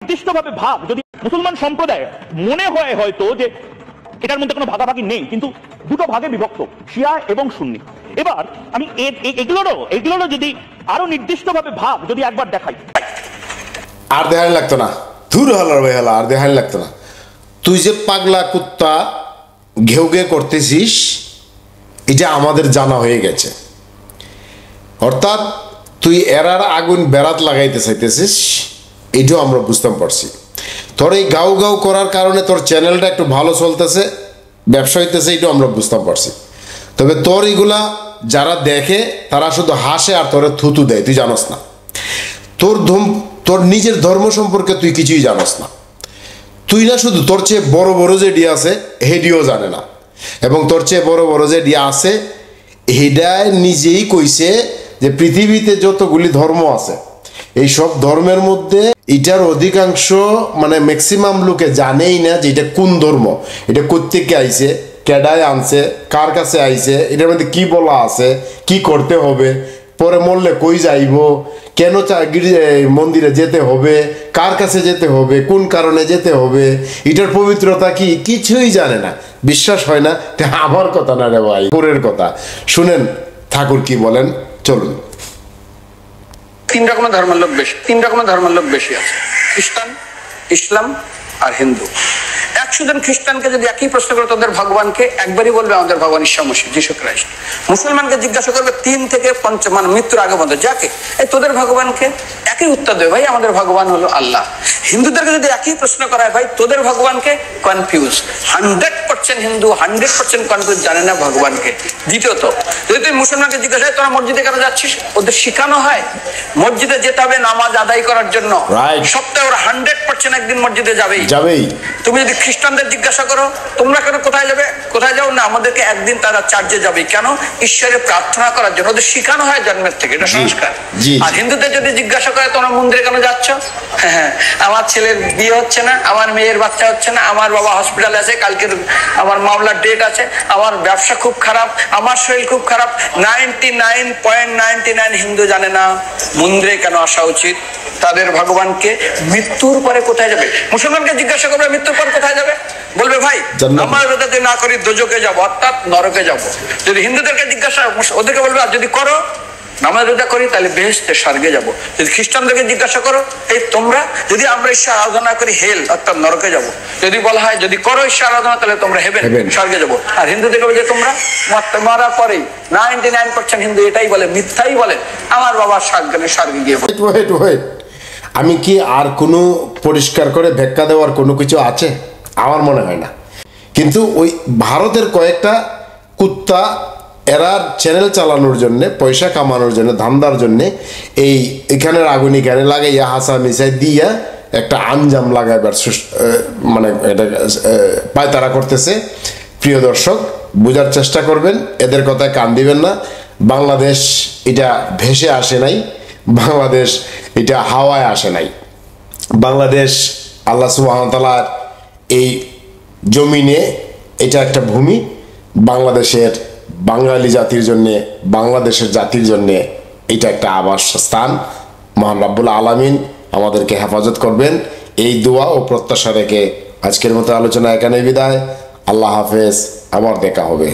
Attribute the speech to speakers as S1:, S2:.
S1: নির্দিষ্টভাবে ভাগ যদি মুসলমান সম্প্রদায় মনে হয় হয়তো যে এটার মধ্যে কোনো ভাগাভাগি নেই, কিন্তু দুটো ভাগে বিভক্ত, শিয়া এবং সুন্নি। এবার আমি এগুলোরও যদি আরো নির্দিষ্টভাবে ভাগ যদি একবার দেখাই,
S2: আর দেখানি লাগতো না, ধুর হলার ভাই হলা, আর দেখানি লাগতো না। তুই যে পাগলা কুত্তা ঘেউ ঘে করতেছিস এটা আমাদের জানা হয়ে গেছে। অর্থাৎ তুই এরার আগুন বেড়াত লাগাইতে চাইতেছিস, এটাও আমরা বুঝতে পারছি। তোর এই গাউ গাউ করার কারণে তোর চ্যানেলটা একটু ভালো চলতেছে, ব্যবসা হইতেছে, এটাও আমরা বুঝতে পারছি। তবে তোর এগুলা যারা দেখে তারা শুধু হাসে আর তোরে থুতু দেয়, তুই জানোস না। তোর নিজের ধর্ম সম্পর্কে তুই কিছুই জানোস না। তুই না শুধু তোর চেয়ে বড় বড় যে ডিয়া আছে হেডিও জানে না, এবং তোর চেয়ে বড় বড় যে ডিয়া আছে হেডায় নিজেই কইছে যে পৃথিবীতে যতগুলি ধর্ম আছে এই সব ধর্মের মধ্যে এটার অধিকাংশ মানে ম্যাক্সিমাম লোকে জানেই না যে এটা কোন ধর্ম, এটা কোত্থেকে আইছে, কেডায় আনছে, কার কাছে আইছে, এটার মধ্যে কি বলা আছে, কি করতে হবে, পরে মরলে কই যাইব, কেন মন্দিরে যেতে হবে, কার কাছে যেতে হবে, কোন কারণে যেতে হবে, এটার পবিত্রতা কি, কিছুই জানে না। বিশ্বাস হয় না? আমার কথা না রে ভাই, ঠাকুরের কথা শুনেন ঠাকুর কি বলেন, চলুন।
S3: তিন রকমের ধর্মের লোক বেশি আছে, খ্রিস্টান, ইসলাম আর হিন্দু। 100 জন খ্রিস্টানকে যদি একই প্রশ্ন করে তোদের ভগবানকে, একবারই বলবে আমাদের ভগবান ঈশ্বর মসিহ যীশু খ্রাইস্ট। মুসলমানকে জিজ্ঞাসা করবে 3 থেকে 5 মানে মৃত্যুর আগে পর্যন্ত যাকে, এই তোদের ভগবানকে একই উত্তর দেবে, ভাই আমাদের ভগবান হলো আল্লাহ। হিন্দুদেরকে যদি একই প্রশ্ন করা হয়, ভাই তোদের ভগবানকে, কনফিউজ। 100% হিন্দু 100% কনফিউজ, জানে না ভগবানকে। দ্বিতীয়ত, যদি তুই মুসলমানকে জিজ্ঞাসা হয় তোরা মসজিদে কেন যাচ্ছিস, ওদের শিখানো হয় মসজিদে যেতে হবে নামাজ আদায় করার জন্য। সপ্তাহে ওরা 100% একদিন মসজিদে যাবেই। তুমি যদি খ্রিস্টানদের জিজ্ঞাসা করো তোমরা কেন কোথায় যাবে, কোথায় যাও না, আমাদেরকে একদিন তারা চার্চে যাবে। কেন? ঈশ্বরের প্রার্থনা করার জন্য, ওদের শিখানো হয় জন্মের থেকে, এটা সংস্কার। আর হিন্দুদের যদি জিজ্ঞাসা করে তোমরা মন্দিরে কেন যাচ্ছ, হ্যাঁ আমার ছেলের বিয়ে হচ্ছে না, আমার মেয়ের বাচ্চা হচ্ছে না, আমার বাবা হসপিটালে আছে, কালকে আমার মামলার ডেট আছে, আমার ব্যবসা খুব খারাপ, আমার শরীর খুব খারাপ। 99.99 হিন্দু জানে না মন্দিরে কেন আসা উচিত, তাদের ভগবানকে মৃত্যুর পরে কোথায় যাবে। মুসলমানকে জিজ্ঞাসা করবে মৃত্যুর পর কোথায় যাবে, বলবে ভাই নামাজ রোজা না করি দোজকে যাব, অর্থাৎ নরকে যাব। যদি হিন্দুদেরকে জিজ্ঞাসা, ওদেরকে বলবে আর যদি করো নামাজ রোজা করি তাহলে বেহেশতে স্বর্গে যাব। যদি খ্রিস্টানদেরকে জিজ্ঞাসা করো এই তোমরা যদি আমরা ঈশ্বর আরাধনা করি হেল অর্থাৎ নরকে যাব। যদি বলা হয় যদি করো ঈশ্বর আরাধনা তাহলে তোমরা হেভেন স্বর্গে যাব। আর হিন্দুদেরকে বলছে তোমরা মারা পরেই 99% হিন্দু এটাই বলে, মিথ্যাই বলে, আমার বাবা স্বর্গে গিয়ে।
S2: আমি কি আর কোনো পরিষ্কার করে ব্যাখ্যা দেওয়ার কোনো কিছু আছে? আমার মনে হয় না। কিন্তু ওই ভারতের কয়েকটা কুত্তা এরা চ্যানেল চালানোর জন্য, পয়সা কামানোর জন্য, ধান্দার জন্য এখানের আগুন এখানে লাগাইয়া হাসা মিশাই দিয়া একটা আঞ্জাম লাগাইবার মানে এটা পায়তারা করতেছে। প্রিয় দর্শক, বোঝার চেষ্টা করবেন, এদের কথায় কান দিবেন না। বাংলাদেশ এটা ভেসে আসে নাই, বাংলাদেশ এটা হাওয়ায় আসে নাই। বাংলাদেশ আল্লাহ সুবহানাহু ওয়া তাআলার এই জমিনে এটা একটা ভূমি। বাংলাদেশের বাঙালি জাতির জন্যে, বাংলাদেশের জাতির জন্যে এটা একটা আবাসস্থান। মহান রব্বুল আলামিন আমাদেরকে হেফাজত করবেন, এই দোয়া ও প্রত্যাশা রেখে আজকের মতো আলোচনা এখানে বিদায়। আল্লাহ হাফেজ, আবার দেখা হবে।